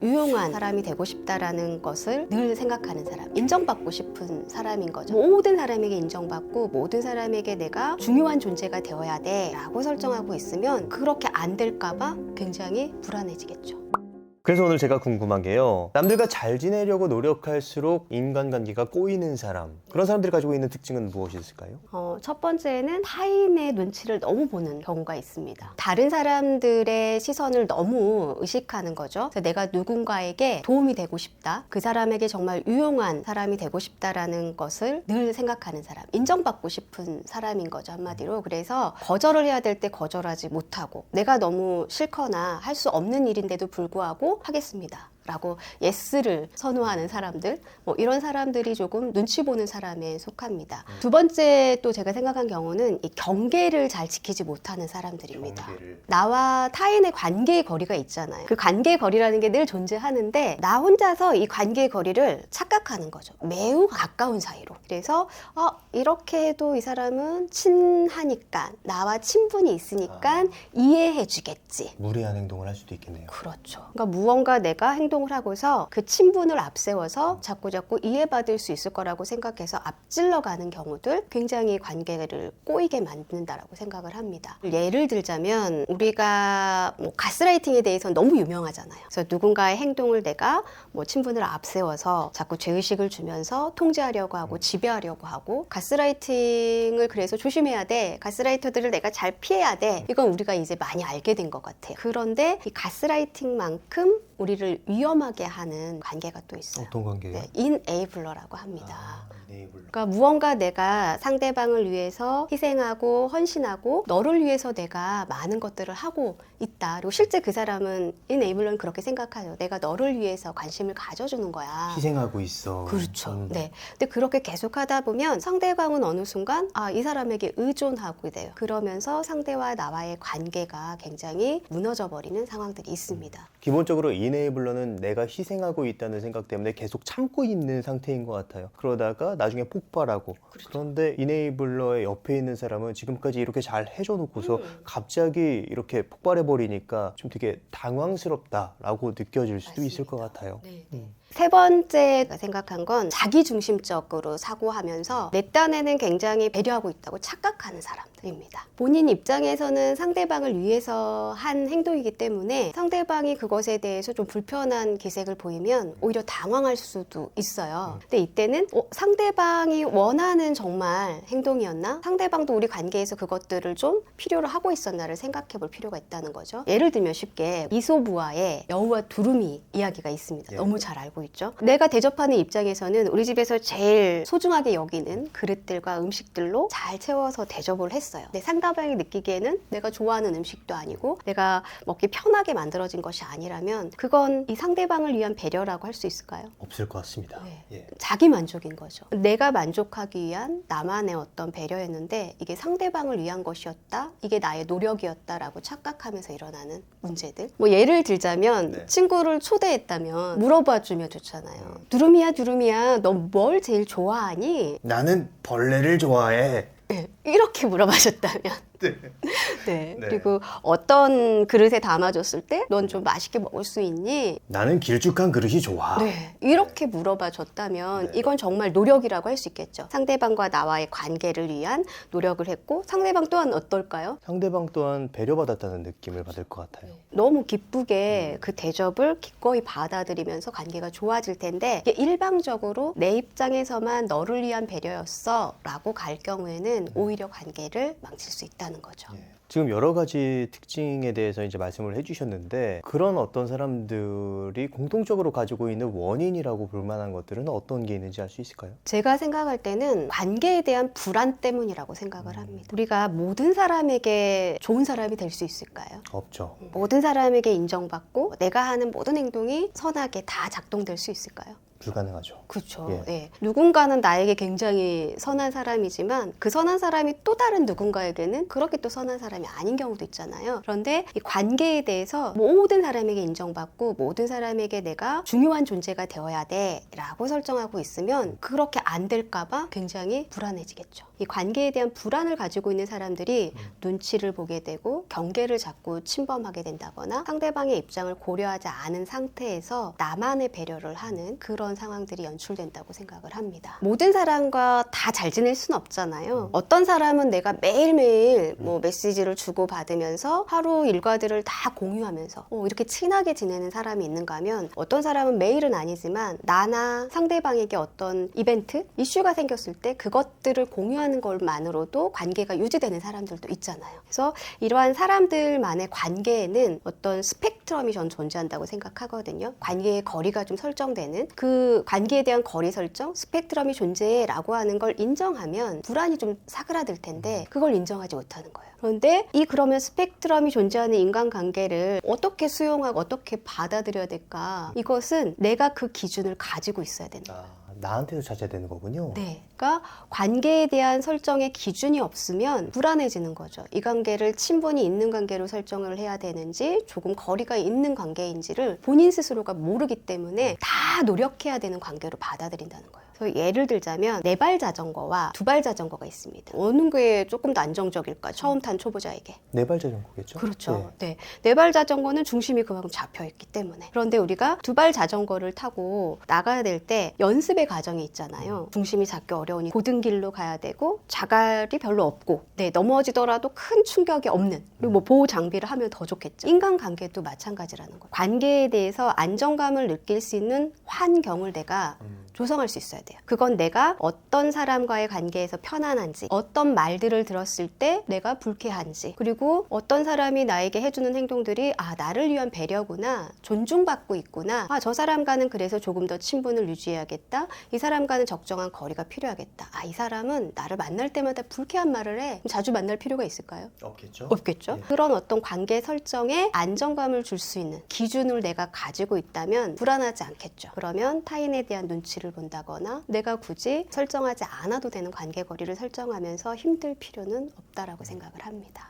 유용한 사람이 되고 싶다라는 것을 늘 생각하는 사람, 인정받고 싶은 사람인 거죠. 모든 사람에게 인정받고 모든 사람에게 내가 중요한 존재가 되어야 돼 라고 설정하고 있으면 그렇게 안 될까봐 굉장히 불안해지겠죠. 그래서 오늘 제가 궁금한 게요, 남들과 잘 지내려고 노력할수록 인간관계가 꼬이는 사람, 그런 사람들이 가지고 있는 특징은 무엇이 있을까요? 첫 번째는 타인의 눈치를 너무 보는 경우가 있습니다. 다른 사람들의 시선을 너무 의식하는 거죠. 그래서 내가 누군가에게 도움이 되고 싶다, 그 사람에게 정말 유용한 사람이 되고 싶다라는 것을 늘 생각하는 사람, 인정받고 싶은 사람인 거죠, 한마디로. 그래서 거절을 해야 될 때 거절하지 못하고, 내가 너무 싫거나 할 수 없는 일인데도 불구하고 하겠습니다 라고 예스를 선호하는 사람들, 이런 사람들이 조금 눈치 보는 사람에 속합니다. 두 번째 또 제가 생각한 경우는 이 경계를 잘 지키지 못하는 사람들입니다. 나와 타인의 관계의 거리가 있잖아요. 그 관계의 거리라는 게 늘 존재하는데 나 혼자서 이 관계의 거리를 착각하는 거죠. 매우 가까운 사이로. 그래서 이렇게 해도 이 사람은 친하니까, 나와 친분이 있으니까 이해해 주겠지. 무리한 행동을 할 수도 있겠네요. 그렇죠. 그러니까 무언가 내가 행동을 하고서 그 친분을 앞세워서 자꾸 이해받을 수 있을 거라고 생각해서 앞질러 가는 경우들, 굉장히 관계를 꼬이게 만든다라고 생각을 합니다. 예를 들자면 우리가 가스라이팅에 대해서 너무 유명하잖아요. 그래서 누군가의 행동을 내가 친분을 앞세워서 자꾸 죄의식을 주면서 통제하려고 하고 지배하려고 하고, 가스라이팅을 그래서 조심해야 돼, 가스라이터들을 내가 잘 피해야 돼, 이건 우리가 이제 많이 알게 된 것 같아요. 그런데 이 가스라이팅만큼 우리를 위험하게 하는 관계가 또 있어요. 어떤 관계예요? 네, 인에이블러라고 합니다. 이네이블러. 그러니까 무언가 내가 상대방을 위해서 희생하고 헌신하고 너를 위해서 내가 많은 것들을 하고 있다. 그리고 실제 그 사람은 인에이블러는 그렇게 생각하죠. 내가 너를 위해서 관심을 가져주는 거야. 희생하고 있어. 그렇죠. 네. 근데 그렇게 계속 하다 보면 상대방은 어느 순간 이 사람에게 의존하게 돼요. 그러면서 상대와 나와의 관계가 굉장히 무너져 버리는 상황들이 있습니다. 기본적으로 이네이블러는 내가 희생하고 있다는 생각 때문에 계속 참고 있는 상태인 것 같아요. 그러다가 나중에 폭발하고. 그런데 이네이블러의 옆에 있는 사람은 지금까지 이렇게 잘 해줘 놓고서 갑자기 이렇게 폭발해 버리니까 좀 되게 당황스럽다라고 느껴질 수도 있을 것 같아요. 세 번째 생각한 건 자기중심적으로 사고하면서 내 딴에는 굉장히 배려하고 있다고 착각하는 사람들입니다. 본인 입장에서는 상대방을 위해서 한 행동이기 때문에 상대방이 그것에 대해서 좀 불편한 기색을 보이면 오히려 당황할 수도 있어요. 근데 이때는 상대방이 원하는 정말 행동이었나? 상대방도 우리 관계에서 그것들을 좀 필요로 하고 있었나를 생각해 볼 필요가 있다는 거죠. 예를 들면 쉽게 이솝우화의 여우와 두루미 이야기가 있습니다. 너무 잘 알고 있죠. 내가 대접하는 입장에서는 우리 집에서 제일 소중하게 여기는 그릇들과 음식들로 잘 채워서 대접을 했어요. 근데 상대방이 느끼기에는 내가 좋아하는 음식도 아니고 내가 먹기 편하게 만들어진 것이 아니라면 그건 이 상대방을 위한 배려라고 할 수 있을까요? 없을 것 같습니다. 네. 자기 만족인 거죠. 내가 만족하기 위한 나만의 어떤 배려였는데 이게 상대방을 위한 것이었다, 이게 나의 노력이었다라고 착각하면서 일어나는 문제들. 예를 들자면 친구를 초대했다면 물어봐주면 좋잖아요. 두루미야 너 뭘 제일 좋아하니? 나는 벌레를 좋아해. 이렇게 물어봐줬다면 네. 그리고 어떤 그릇에 담아줬을 때 넌 좀 맛있게 먹을 수 있니? 나는 길쭉한 그릇이 좋아. 이렇게 물어봐 줬다면 이건 정말 노력이라고 할 수 있겠죠. 상대방과 나와의 관계를 위한 노력을 했고, 상대방 또한 어떨까요? 상대방 또한 배려받았다는 느낌을 받을 것 같아요. 너무 기쁘게 그 대접을 기꺼이 받아들이면서 관계가 좋아질 텐데, 이게 일방적으로 내 입장에서만 너를 위한 배려였어 라고 갈 경우에는 오히려 관계를 망칠 수 있다는 거죠. 지금 여러 가지 특징에 대해서 이제 말씀을 해주셨는데, 그런 어떤 사람들이 공통적으로 가지고 있는 원인이라고 볼 만한 것들은 어떤 게 있는지 알 수 있을까요? 제가 생각할 때는 관계에 대한 불안 때문이라고 생각을 합니다. 우리가 모든 사람에게 좋은 사람이 될 수 있을까요? 없죠. 모든 사람에게 인정받고 내가 하는 모든 행동이 선하게 다 작동될 수 있을까요? 불가능하죠. 그렇죠. 예. 예. 누군가는 나에게 굉장히 선한 사람이지만 그 선한 사람이 또 다른 누군가에게는 그렇게 또 선한 사람이 아닌 경우도 있잖아요. 그런데 이 관계에 대해서 모든 사람에게 인정받고 모든 사람에게 내가 중요한 존재가 되어야 돼 라고 설정하고 있으면 그렇게 안 될까 봐 굉장히 불안해지겠죠. 이 관계에 대한 불안을 가지고 있는 사람들이 눈치를 보게 되고 경계를 자꾸 침범하게 된다거나 상대방의 입장을 고려하지 않은 상태에서 나만의 배려를 하는 그런 상황들이 연출된다고 생각을 합니다. 모든 사람과 다 잘 지낼 수는 없잖아요. 어떤 사람은 내가 매일매일 뭐 메시지를 주고받으면서 하루 일과들을 다 공유하면서 이렇게 친하게 지내는 사람이 있는가 하면 어떤 사람은 매일은 아니지만 나나 상대방에게 어떤 이벤트, 이슈가 생겼을 때 그것들을 공유하는 것만으로도 관계가 유지되는 사람들도 있잖아요. 그래서 이러한 사람들만의 관계에는 어떤 스펙트럼이 전 존재한다고 생각하거든요. 관계의 거리가 좀 설정되는 그 관계에 대한 거리 설정, 스펙트럼이 존재라고 하는 걸 인정하면 불안이 좀 사그라들 텐데 그걸 인정하지 못하는 거예요. 그런데 그러면 스펙트럼이 존재하는 인간관계를 어떻게 수용하고 어떻게 받아들여야 될까? 이것은 내가 그 기준을 가지고 있어야 된다. 나한테도 찾아야 되는 거군요. 네. 그러니까 관계에 대한 설정의 기준이 없으면 불안해지는 거죠. 이 관계를 친분이 있는 관계로 설정을 해야 되는지 조금 거리가 있는 관계인지를 본인 스스로가 모르기 때문에 다 노력해야 되는 관계로 받아들인다는 거예요. 그래서 예를 들자면 4발 자전거와 2발 자전거가 있습니다. 어느 게 조금 더 안정적일까? 처음 탄 초보자에게. 4발 자전거겠죠? 그렇죠. 네. 4발 자전거는 중심이 그만큼 잡혀있기 때문에. 그런데 우리가 2발 자전거를 타고 나가야 될 때 연습의 과정이 있잖아요. 중심이 잡기 어려우니 고든 길로 가야 되고 자갈이 별로 없고 넘어지더라도 큰 충격이 없는 그리고 뭐 보호 장비를 하면 더 좋겠죠. 인간관계도 마찬가지라는 거예요. 관계에 대해서 안정감을 느낄 수 있는 환경을 내가 조성할 수 있어야 돼요. 그건 내가 어떤 사람과의 관계에서 편안한지, 어떤 말들을 들었을 때 내가 불쾌한지, 그리고 어떤 사람이 나에게 해주는 행동들이 나를 위한 배려구나, 존중받고 있구나, 저 사람과는 그래서 조금 더 친분을 유지해야겠다, 이 사람과는 적정한 거리가 필요하겠다, 이 사람은 나를 만날 때마다 불쾌한 말을 해, 자주 만날 필요가 있을까요? 없겠죠. 없겠죠. 예. 그런 어떤 관계 설정에 안정감을 줄 수 있는 기준을 내가 가지고 있다면 불안하지 않겠죠. 그러면 타인에 대한 눈치를 본다거나 내가 굳이 설정하지 않아도 되는 관계 거리를 설정하면서 힘들 필요는 없다라고 생각을 합니다.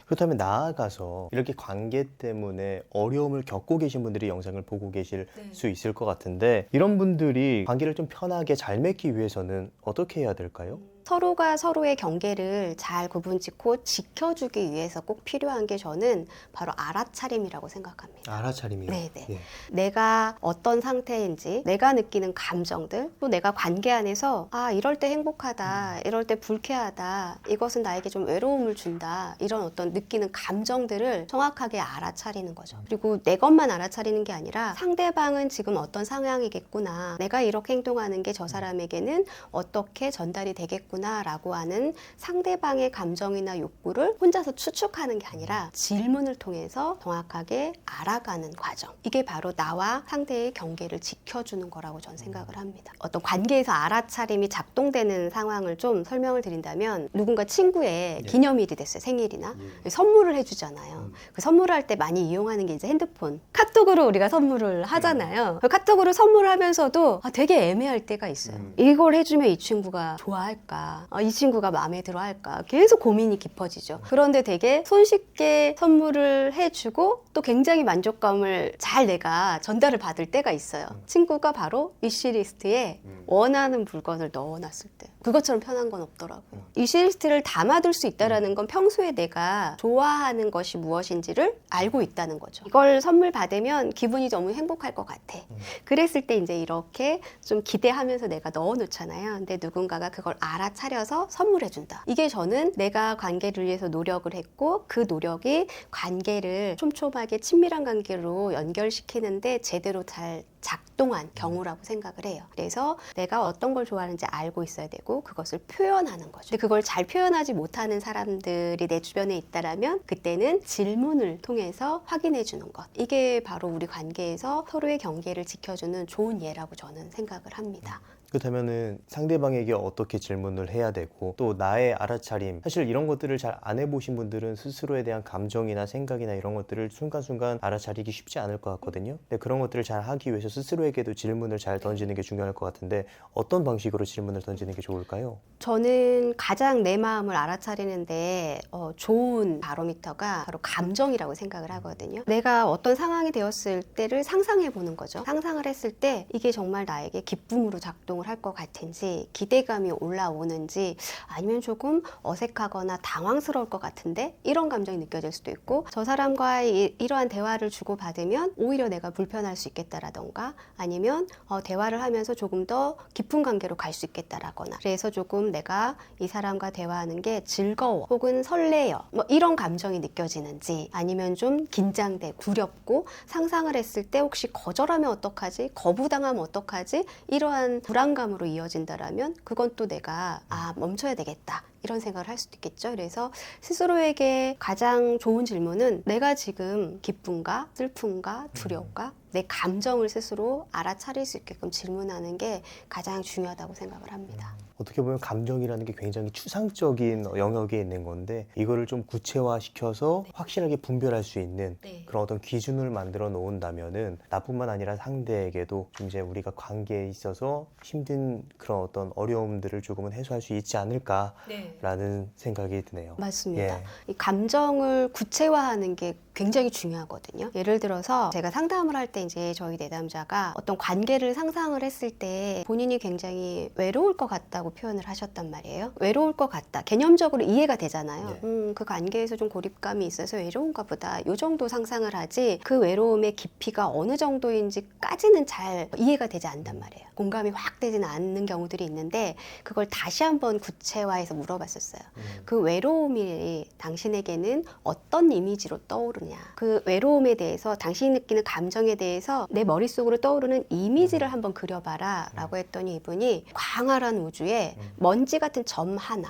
그렇다면 나아가서 이렇게 관계 때문에 어려움을 겪고 계신 분들이 영상을 보고 계실 수 있을 것 같은데 이런 분들이 관계를 좀 편하게 잘 맺기 위해서는 어떻게 해야 될까요? 서로가 서로의 경계를 잘 구분짓고 지켜주기 위해서 꼭 필요한 게 저는 바로 알아차림이라고 생각합니다. 알아차림이요? 네네. 예. 내가 어떤 상태인지, 내가 느끼는 감정들, 또 내가 관계 안에서 이럴 때 행복하다, 이럴 때 불쾌하다, 이것은 나에게 좀 외로움을 준다, 이런 어떤 느끼는 감정들을 정확하게 알아차리는 거죠. 그리고 내 것만 알아차리는 게 아니라 상대방은 지금 어떤 상황이겠구나, 내가 이렇게 행동하는 게 저 사람에게는 어떻게 전달이 되겠구나 라고 하는 상대방의 감정이나 욕구를 혼자서 추측하는 게 아니라 질문을 통해서 정확하게 알아가는 과정. 이게 바로 나와 상대의 경계를 지켜주는 거라고 저는 생각을 합니다. 어떤 관계에서 알아차림이 작동되는 상황을 좀 설명을 드린다면 누군가 친구의 기념일이 됐어요. 생일이나. 선물을 해주잖아요. 그 선물을 할 때 많이 이용하는 게 이제 핸드폰. 카톡으로 우리가 선물을 하잖아요. 카톡으로 선물을 하면서도 되게 애매할 때가 있어요. 이걸 해주면 이 친구가 좋아할까? 이 친구가 마음에 들어 할까? 계속 고민이 깊어지죠. 그런데 되게 손쉽게 선물을 해주고 또 굉장히 만족감을 잘 내가 전달을 받을 때가 있어요. 친구가 바로 위시리스트에 원하는 물건을 넣어놨을 때. 그것처럼 편한 건 없더라고요. 위시리스트를 담아둘 수 있다는 건 평소에 내가 좋아하는 것이 무엇인지를 알고 있다는 거죠. 이걸 선물 받으면 기분이 너무 행복할 것 같아. 그랬을 때 이제 이렇게 좀 기대하면서 내가 넣어놓잖아요. 근데 누군가가 그걸 알아차려서 선물해준다. 이게 저는 내가 관계를 위해서 노력을 했고 그 노력이 관계를 촘촘하게 친밀한 관계로 연결시키는데 제대로 잘 작동한 경우라고 생각을 해요. 그래서 내가 어떤 걸 좋아하는지 알고 있어야 되고 그것을 표현하는 거죠. 근데 그걸 잘 표현하지 못하는 사람들이 내 주변에 있다라면 그때는 질문을 통해서 확인해 주는 것. 이게 바로 우리 관계에서 서로의 경계를 지켜주는 좋은 예라고 저는 생각을 합니다. 그렇다면은 상대방에게 어떻게 질문을 해야 되고 또 나의 알아차림, 사실 이런 것들을 잘 안 해보신 분들은 스스로에 대한 감정이나 생각이나 이런 것들을 순간순간 알아차리기 쉽지 않을 것 같거든요. 근데 그런 것들을 잘 하기 위해서 스스로에게도 질문을 잘 던지는 게 중요할 것 같은데 어떤 방식으로 질문을 던지는 게 좋을까요? 저는 가장 내 마음을 알아차리는데 좋은 바로미터가 바로 감정이라고 생각을 하거든요. 내가 어떤 상황이 되었을 때를 상상해 보는 거죠. 상상을 했을 때 이게 정말 나에게 기쁨으로 작동을 할 것 같은지, 기대감이 올라오는지, 아니면 조금 어색하거나 당황스러울 것 같은데 이런 감정이 느껴질 수도 있고, 저 사람과의 이러한 대화를 주고받으면 오히려 내가 불편할 수 있겠다라던가, 아니면 대화를 하면서 조금 더 깊은 관계로 갈 수 있겠다라거나, 그래서 조금 내가 이 사람과 대화하는 게 즐거워 혹은 설레요, 뭐 이런 감정이 느껴지는지, 아니면 좀 긴장돼 두렵고 상상을 했을 때 혹시 거절하면 어떡하지, 거부당하면 어떡하지, 이러한 불안감으로 이어진다라면 그건 또 내가 멈춰야 되겠다 이런 생각을 할 수도 있겠죠. 그래서 스스로에게 가장 좋은 질문은 내가 지금 기쁜가 슬픈가 두려울까, 내 감정을 스스로 알아차릴 수 있게끔 질문하는 게 가장 중요하다고 생각을 합니다. 어떻게 보면 감정이라는 게 굉장히 추상적인 영역에 있는 건데 이거를 좀 구체화시켜서 확실하게 분별할 수 있는 그런 어떤 기준을 만들어 놓은다면은 나뿐만 아니라 상대에게도 좀 이제 우리가 관계에 있어서 힘든 그런 어떤 어려움들을 조금은 해소할 수 있지 않을까라는 생각이 드네요. 맞습니다. 예. 이 감정을 구체화하는 게 굉장히 중요하거든요. 예를 들어서 제가 상담을 할 때 이제 저희 내담자가 어떤 관계를 상상을 했을 때 본인이 굉장히 외로울 것 같다고 표현을 하셨단 말이에요. 외로울 것 같다. 개념적으로 이해가 되잖아요. 그 관계에서 좀 고립감이 있어서 외로운가 보다. 이 정도 상상을 하지 그 외로움의 깊이가 어느 정도인지까지는 잘 이해가 되지 않단 말이에요. 공감이 확 되지는 않는 경우들이 있는데 그걸 다시 한번 구체화해서 물어봤었어요. 그 외로움이 당신에게는 어떤 이미지로 떠오르냐. 그 외로움에 대해서 당신이 느끼는 감정에 대해서 내 머릿속으로 떠오르는 이미지를 한번 그려봐라 라고 했더니 이분이 광활한 우주에 먼지 같은 점 하나.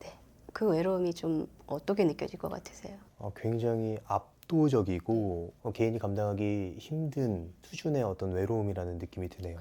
네. 그 외로움이 좀 어떻게 느껴질 것 같으세요? 굉장히 압도적이고 개인이 감당하기 힘든 수준의 어떤 외로움이라는 느낌이 드네요.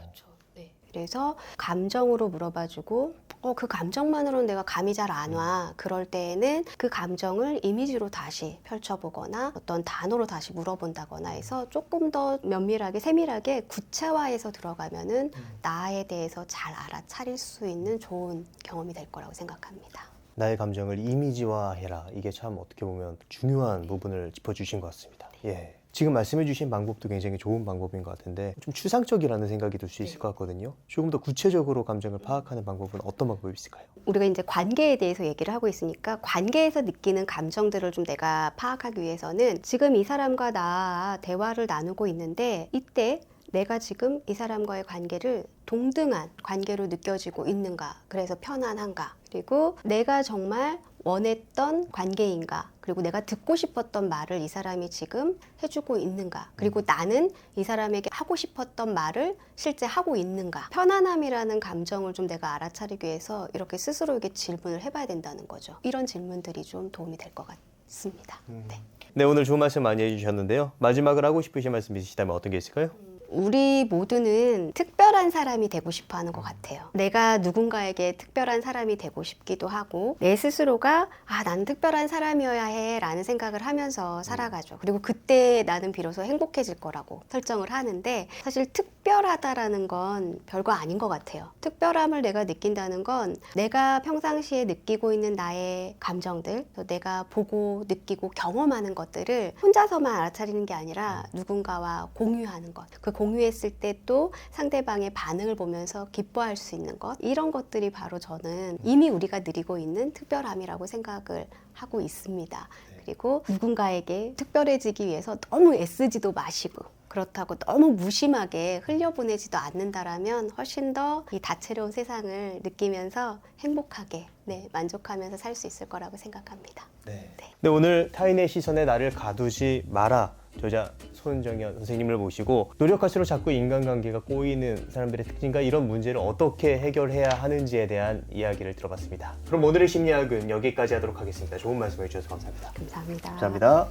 그래서 감정으로 물어봐주고 그 감정만으로는 내가 감이 잘 안 와. 그럴 때에는 그 감정을 이미지로 다시 펼쳐보거나 어떤 단어로 다시 물어본다거나 해서 조금 더 면밀하게 세밀하게 구체화해서 들어가면은 나에 대해서 잘 알아차릴 수 있는 좋은 경험이 될 거라고 생각합니다. 나의 감정을 이미지화해라. 이게 참 어떻게 보면 중요한 부분을 짚어주신 것 같습니다. 예. 지금 말씀해주신 방법도 굉장히 좋은 방법인 것 같은데 좀 추상적이라는 생각이 들 수 있을 것 같거든요. 조금 더 구체적으로 감정을 파악하는 방법은 어떤 방법이 있을까요? 우리가 이제 관계에 대해서 얘기를 하고 있으니까 관계에서 느끼는 감정들을 좀 내가 파악하기 위해서는 지금 이 사람과 나 대화를 나누고 있는데 이때 내가 지금 이 사람과의 관계를 동등한 관계로 느껴지고 있는가, 그래서 편안한가, 그리고 내가 정말 원했던 관계인가, 그리고 내가 듣고 싶었던 말을 이 사람이 지금 해주고 있는가, 그리고 나는 이 사람에게 하고 싶었던 말을 실제 하고 있는가. 편안함이라는 감정을 좀 내가 알아차리기 위해서 이렇게 스스로에게 질문을 해봐야 된다는 거죠. 이런 질문들이 좀 도움이 될 것 같습니다. 네, 오늘 좋은 말씀 많이 해주셨는데요. 마지막으로 하고 싶으신 말씀 있으시다면 어떤 게 있을까요? 우리 모두는 특별한 사람이 되고 싶어 하는 것 같아요. 내가 누군가에게 특별한 사람이 되고 싶기도 하고 내 스스로가 나는 특별한 사람이어야 해 라는 생각을 하면서 살아가죠. 그리고 그때 나는 비로소 행복해질 거라고 설정을 하는데 사실 특별하다라는 건 별거 아닌 것 같아요. 특별함을 내가 느낀다는 건 내가 평상시에 느끼고 있는 나의 감정들, 내가 보고 느끼고 경험하는 것들을 혼자서만 알아차리는 게 아니라 누군가와 공유하는 것. 그 공유했을 때 또 상대방의 반응을 보면서 기뻐할 수 있는 것, 이런 것들이 바로 저는 이미 우리가 누리고 있는 특별함이라고 생각을 하고 있습니다. 그리고 누군가에게 특별해지기 위해서 너무 애쓰지도 마시고 그렇다고 너무 무심하게 흘려보내지도 않는다라면 훨씬 더 이 다채로운 세상을 느끼면서 행복하게 만족하면서 살 수 있을 거라고 생각합니다. 네, 오늘 타인의 시선에 나를 가두지 마라. 저자 손정현 선생님을 모시고 노력할수록 자꾸 인간관계가 꼬이는 사람들의 특징과 이런 문제를 어떻게 해결해야 하는지에 대한 이야기를 들어봤습니다. 그럼 오늘의 심리학은 여기까지 하도록 하겠습니다. 좋은 말씀 해주셔서 감사합니다. 감사합니다. 감사합니다.